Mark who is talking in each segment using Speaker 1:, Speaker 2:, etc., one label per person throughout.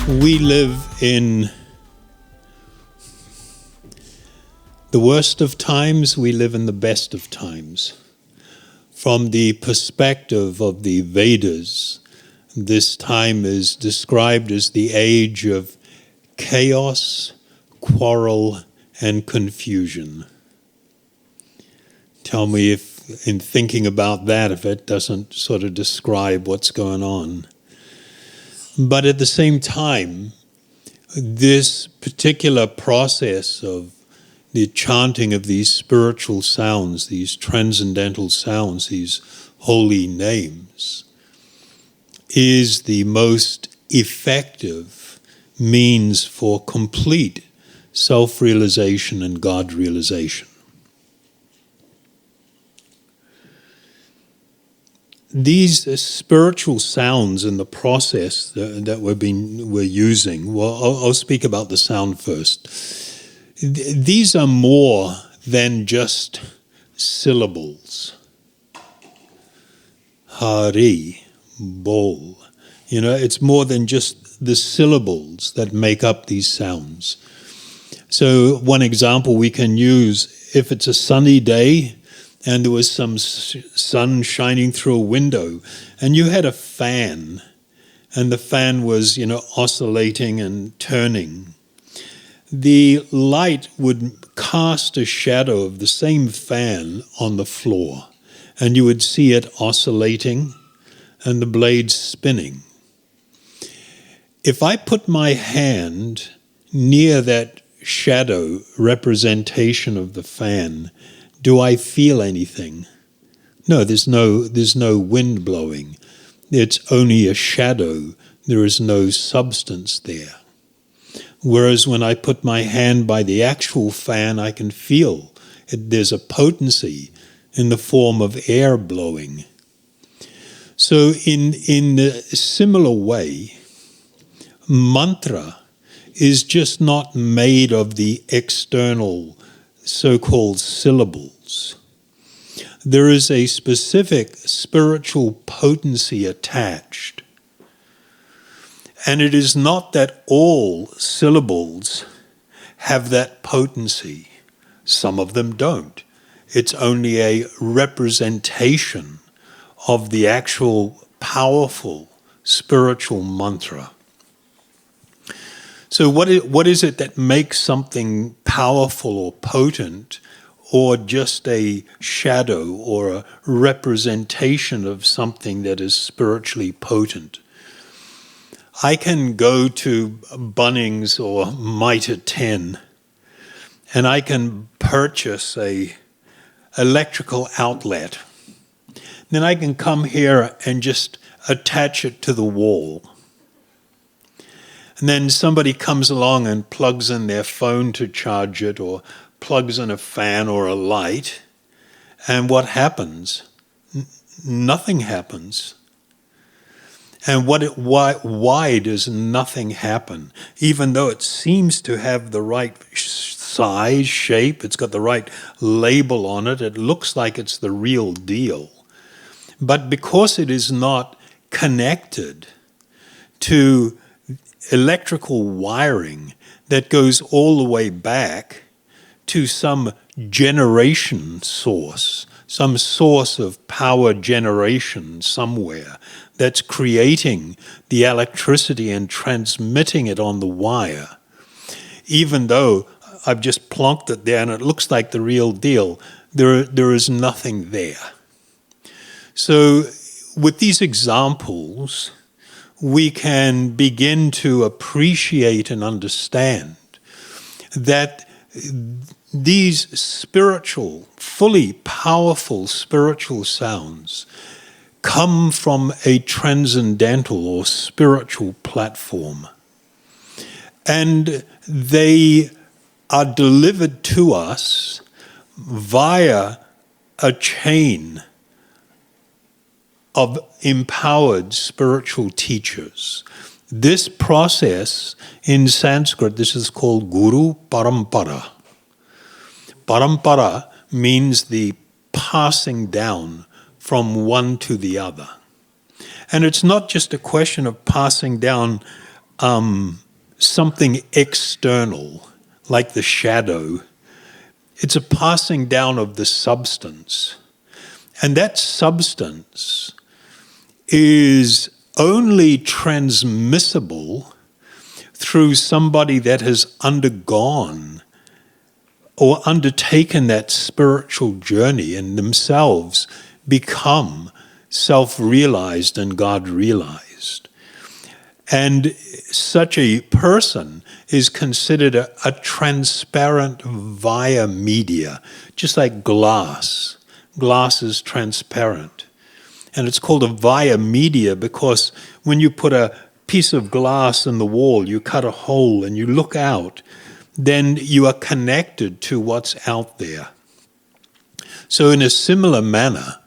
Speaker 1: We live in the worst of times, we live in the best of times. From the perspective of the Vedas, this time is described as the age of chaos, quarrel, and confusion. Tell me if, in thinking about that, if it doesn't sort of describe what's going on. But at the same time, this particular process of the chanting of these spiritual sounds, these transcendental sounds, these holy names, is the most effective means for complete self-realization and God realization. These spiritual sounds in the process that we're using, well, I'll speak about the sound first. These are more than just syllables. Hari, bol. You know, it's more than just the syllables that make up these sounds. So one example we can use, if it's a sunny day, and there was some sun shining through a window, and you had a fan, and the fan was, oscillating and turning. The light would cast a shadow of the same fan on the floor, and you would see it oscillating and the blades spinning. If I put my hand near that shadow representation of the fan, do I feel anything? No, there's no wind blowing. It's only a shadow. There is no substance there. Whereas when I put my hand by the actual fan, I can feel it. There's a potency in the form of air blowing. So in a similar way, mantra is just not made of the external so-called syllables. There is a specific spiritual potency attached. And it is not that all syllables have that potency. Some of them don't. It's only a representation of the actual powerful spiritual mantra. So what is it that makes something powerful or potent, or just a shadow or a representation of something that is spiritually potent? I can go to Bunnings or Mitre 10 and I can purchase a electrical outlet. Then I can come here and just attach it to the wall. And then somebody comes along and plugs in their phone to charge it, or plugs in a fan or a light. And what happens? Nothing happens. And why does nothing happen? Even though it seems to have the right size, shape, it's got the right label on it, it looks like it's the real deal. But because it is not connected to electrical wiring that goes all the way back to some generation source, some source of power generation somewhere that's creating the electricity and transmitting it on the wire. Even though I've just plonked it there and it looks like the real deal, there is nothing there. So with these examples, we can begin to appreciate and understand that these spiritual, fully powerful spiritual sounds come from a transcendental or spiritual platform. And they are delivered to us via a chain of empowered spiritual teachers. This process in Sanskrit, this is called Guru Parampara. Parampara means the passing down from one to the other. And it's not just a question of passing down something external, like the shadow. It's a passing down of the substance. And that substance is only transmissible through somebody that has undergone or undertaken that spiritual journey and themselves become self-realized and God-realized. And such a person is considered a transparent via media, just like glass. Glass is transparent. And it's called a via media because when you put a piece of glass in the wall, you cut a hole and you look out, then you are connected to what's out there. So in a similar manner,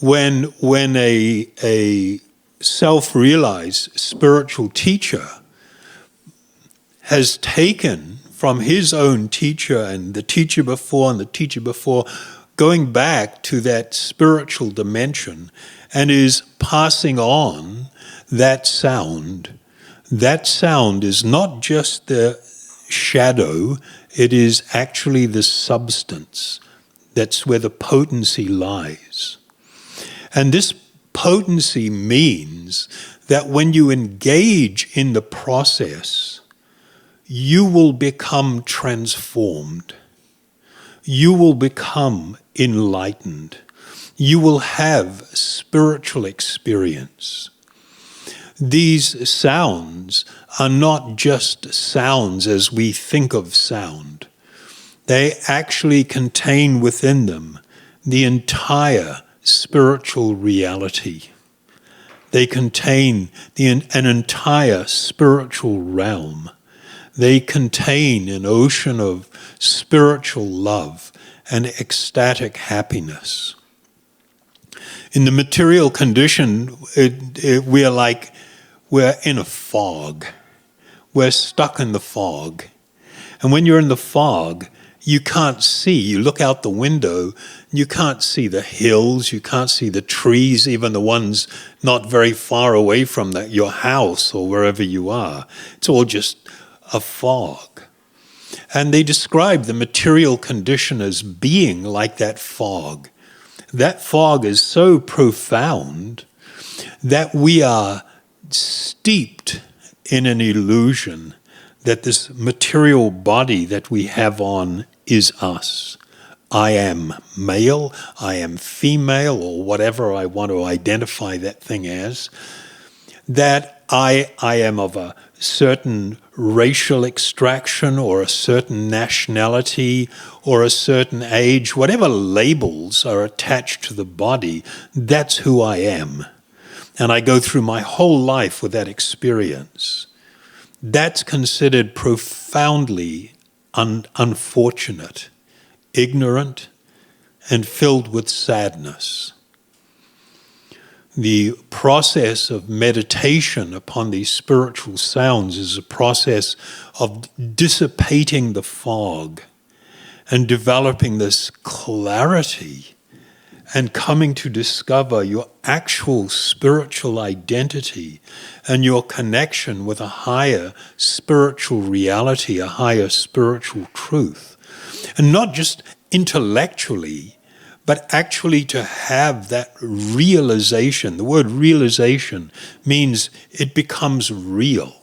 Speaker 1: when a self-realized spiritual teacher has taken from his own teacher and the teacher before and the teacher before, going back to that spiritual dimension and is passing on that sound is not just the shadow, it is actually the substance. That's where the potency lies. And this potency means that when you engage in the process, you will become transformed. You will become enlightened. You will have spiritual experience. These sounds are not just sounds as we think of sound. They actually contain within them the entire spiritual reality. They contain an entire spiritual realm. They contain an ocean of spiritual love and ecstatic happiness. In the material condition, we're in a fog. We're stuck in the fog. And when you're in the fog, you can't see. You look out the window, you can't see the hills, you can't see the trees, even the ones not very far away from your house or wherever you are. It's all just a fog. And they describe the material condition as being like that fog. That fog is so profound that we are steeped in an illusion that this material body that we have on is us. I am male, I am female, or whatever I want to identify that thing as. That I am of a certain racial extraction or a certain nationality or a certain age, whatever labels are attached to the body, that's who I am. And I go through my whole life with that experience. That's considered profoundly unfortunate, ignorant, and filled with sadness. The process of meditation upon these spiritual sounds is a process of dissipating the fog and developing this clarity and coming to discover your actual spiritual identity and your connection with a higher spiritual reality, a higher spiritual truth. And not just intellectually, but actually to have that realization. The word realization means it becomes real.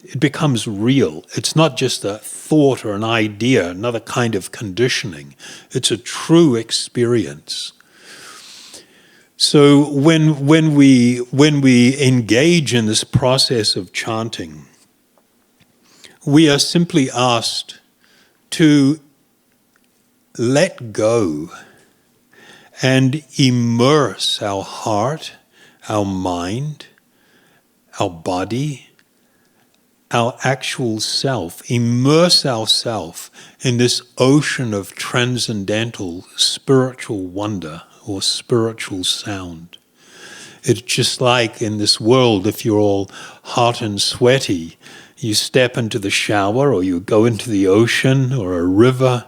Speaker 1: It becomes real. It's not just a thought or an idea, another kind of conditioning. It's a true experience. So when we engage in this process of chanting, we are simply asked to let go and immerse our heart, our mind, our body, our actual self, immerse ourselves in this ocean of transcendental spiritual wonder or spiritual sound. It's just like in this world, if you're all hot and sweaty, you step into the shower or you go into the ocean or a river,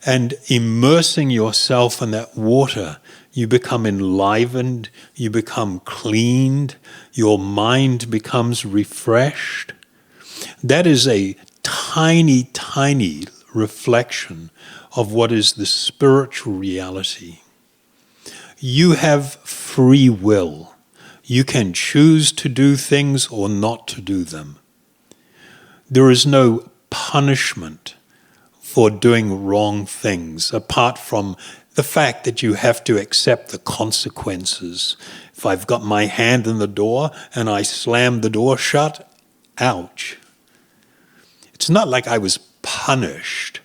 Speaker 1: And immersing yourself in that water, you become enlivened, you become cleaned, your mind becomes refreshed. That is a tiny, tiny reflection of what is the spiritual reality. You have free will. You can choose to do things or not to do them. There is no punishment for doing wrong things, apart from the fact that you have to accept the consequences. If I've got my hand in the door and I slam the door shut, ouch. It's not like I was punished.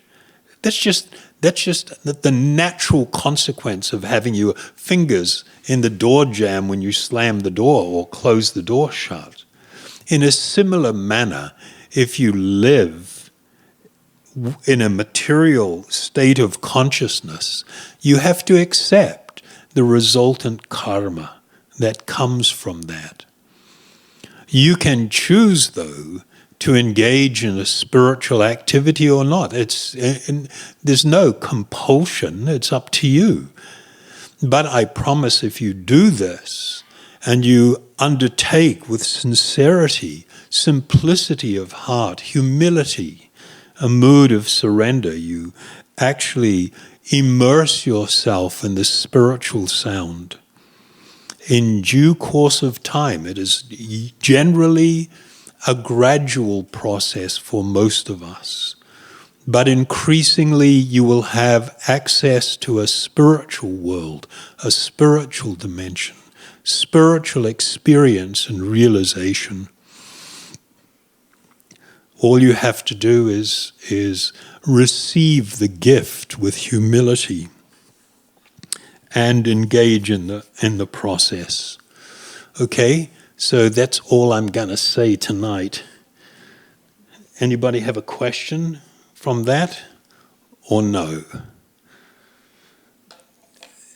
Speaker 1: That's just the natural consequence of having your fingers in the door jamb when you slam the door or close the door shut. In a similar manner, if you live in a material state of consciousness, you have to accept the resultant karma that comes from that. You can choose, though, to engage in a spiritual activity or not. There's no compulsion, it's up to you. But I promise if you do this and you undertake with sincerity, simplicity of heart, humility, a mood of surrender, you actually immerse yourself in the spiritual sound. In due course of time, it is generally a gradual process for most of us. But increasingly you will have access to a spiritual world, a spiritual dimension, spiritual experience and realization. All you have to do is receive the gift with humility and engage in the process. Okay? So that's all I'm going to say tonight. Anybody have a question from that or no?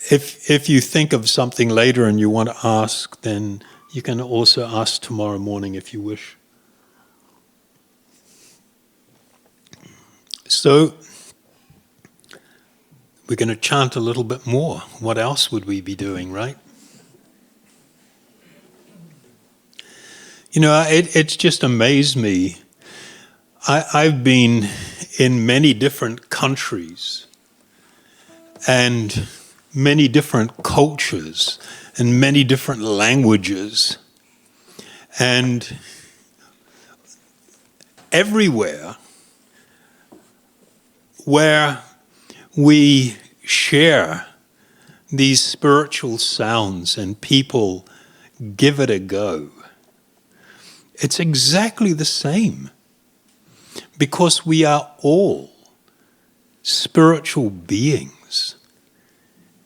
Speaker 1: If you think of something later and you want to ask, then you can also ask tomorrow morning if you wish. So we're going to chant a little bit more. What else would we be doing, right? You know, it's just amazed me. I've been in many different countries and many different cultures and many different languages. And everywhere where we share these spiritual sounds and people give it a go, it's exactly the same, because we are all spiritual beings,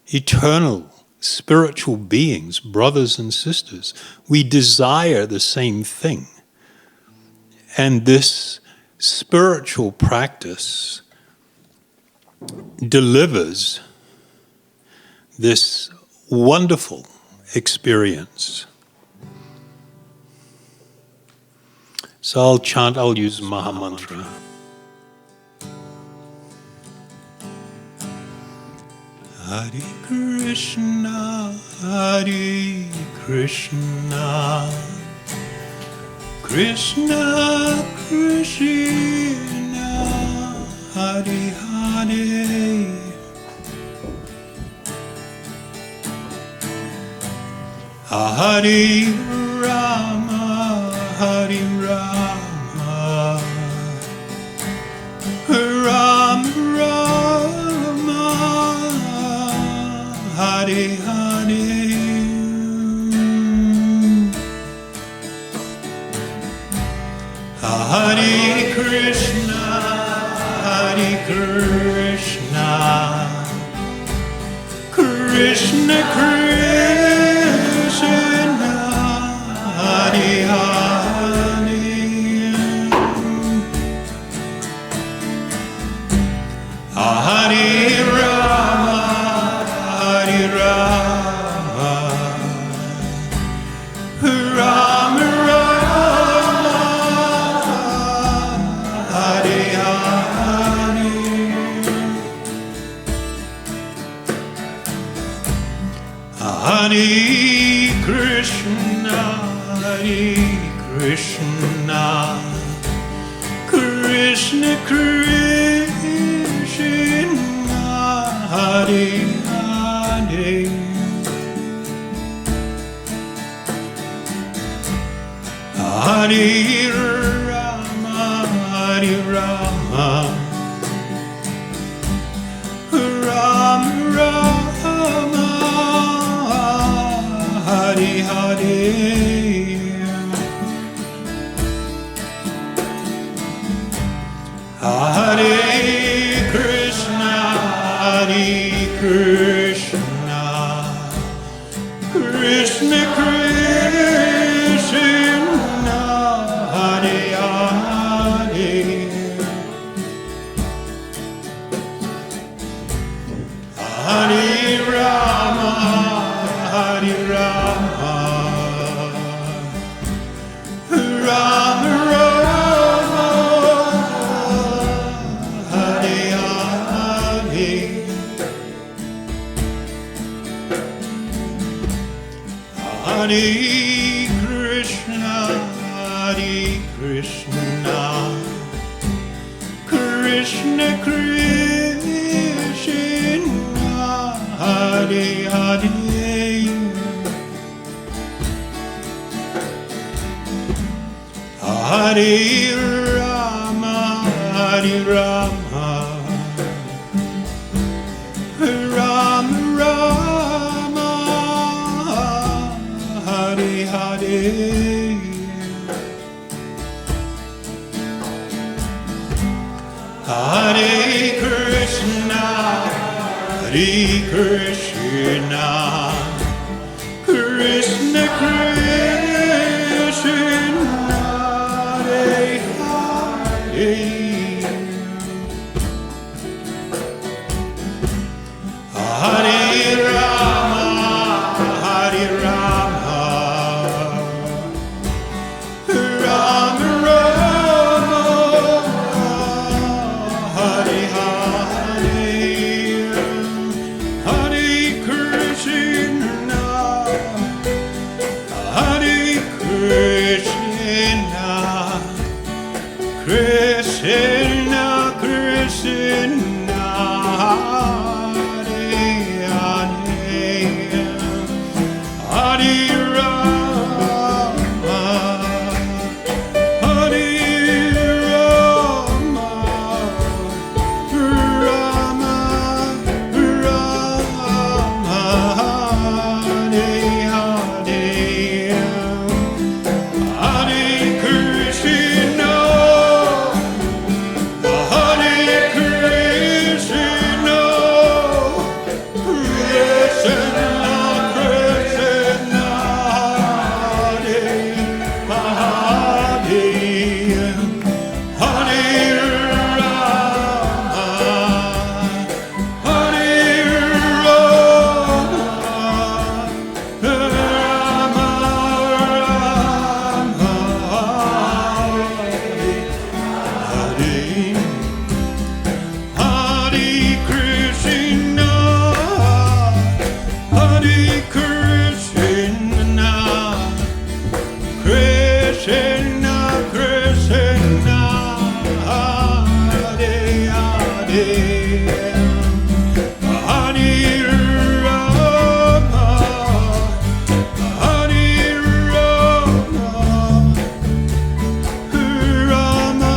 Speaker 1: eternal spiritual beings, brothers and sisters. We desire the same thing. And this spiritual practice delivers this wonderful experience. So I'll chant, I'll use Maha Mantra. Hare Krishna, Hare Krishna, Krishna Krishna, Hare Hare, Hare Rama, Hare Rama, Ram Rama, Hare Hare, Hare Krishna, Hare Krishna, Krishna Krishna, Hare Hare, Hare Rama, Hare Rama, Ram Rama, Hare Hare, Hare Krishna, Krishna Krishna, Hare Hare, Hare Rama, Hare Rama, Ram Rama, Hare Hare, Hare Krishna, Krishna Krishna, Hare Hare, Hare Rama, Hare Rama, Ram Rama, Hare Hare, Hare Krishna, Krishna Krishna, Hare Hare, Hare Rama, Hare Rama, Ram Rama, Hare Hare, Hare Krishna, Krishna Krishna, Hare Hare, Hare Rama, Hare Rama, Ram Rama, Hare Hare, Hare Krishna, Hare Krishna, Krishna Krishna, Hare Hare, Hare Rama, Hare Rama, Rama Rama, Hare Hare, Hare Krishna, Hare Krishna, Krishna Krishna, Hare Hare, Hare Rama, Hare Rama, Rama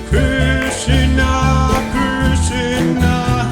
Speaker 1: Krishna, Krishna,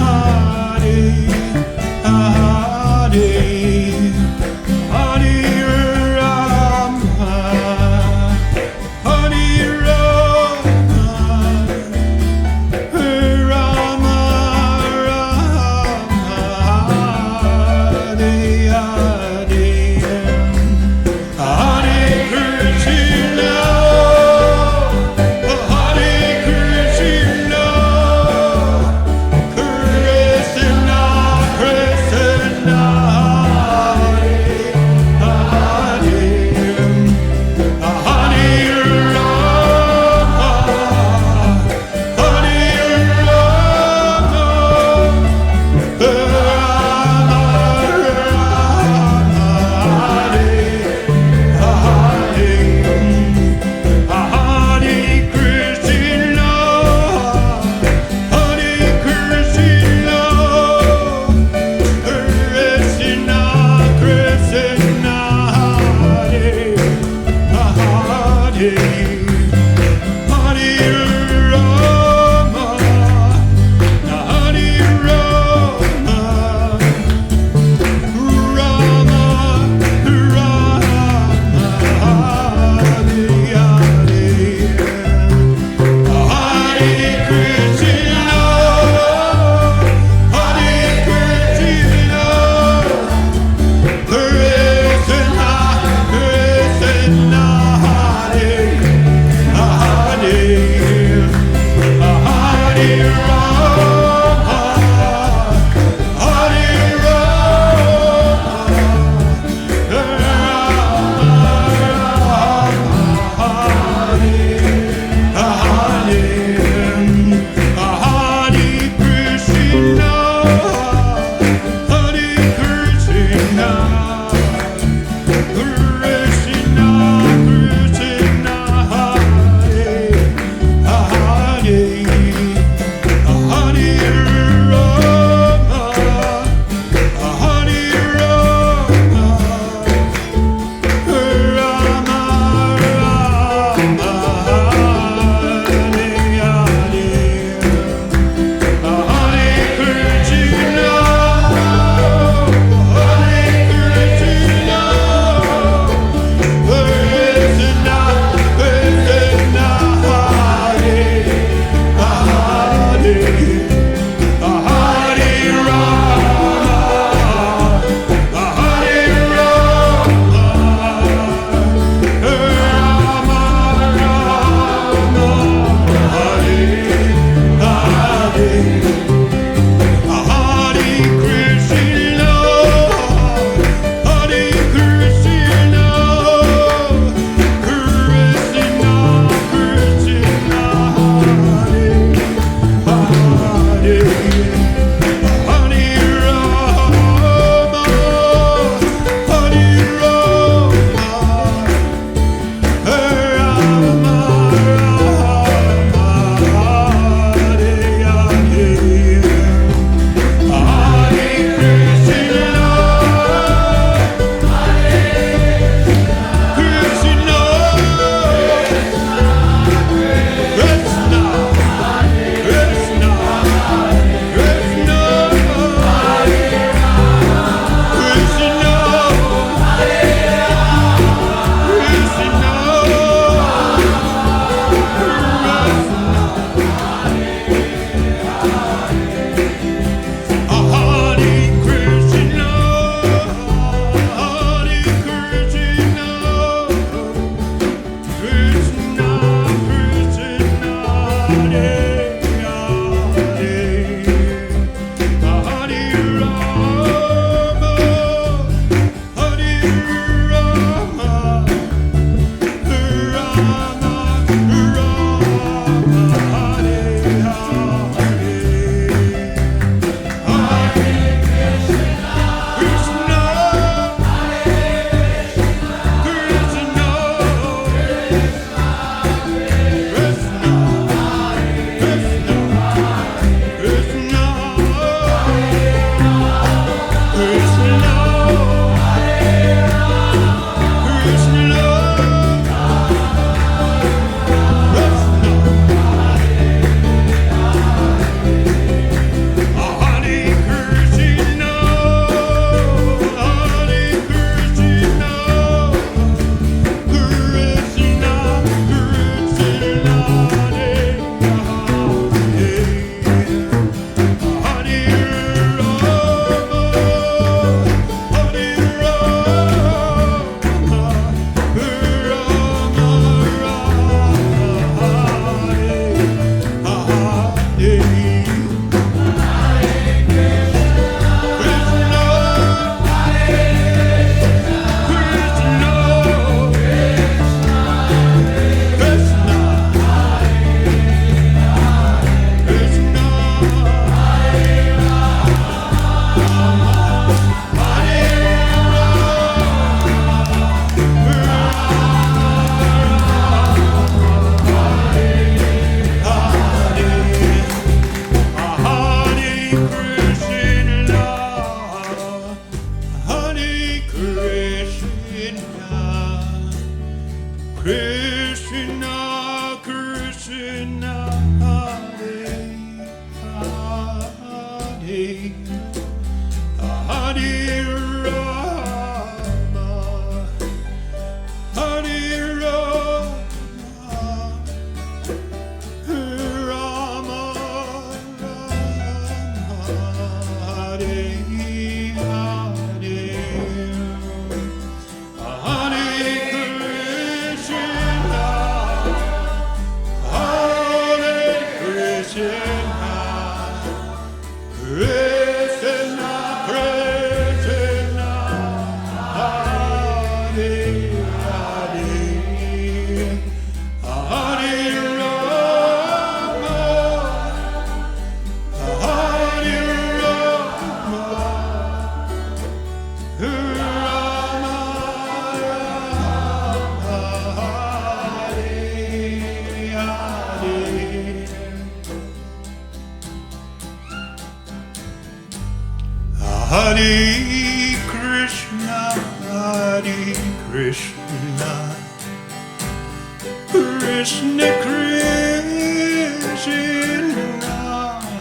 Speaker 1: Krishna, Hare Krishna, Krishna Krishna, Hare Hare, Hare Rama, Hare Rama, Rama Rama, Hare Hare, Hare Krishna, Hare Krishna, Krishna Krishna, Hare Hare, Hare Rama, Hare Rama, Rama Rama, Hare Krishna, Hare Krishna, Krishna Krishna,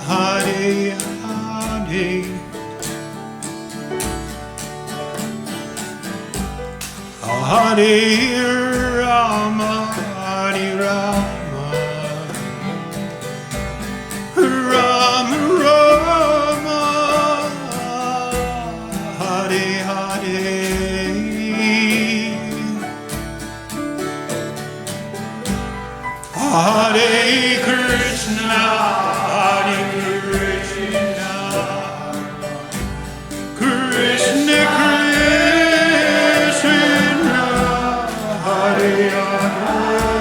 Speaker 1: Hare Hare, Hare Rama, Hare Rama, Rama Rama, Hare Hare, Hare Krishna, Hare Krishna, Krishna Krishna, Hare Hare.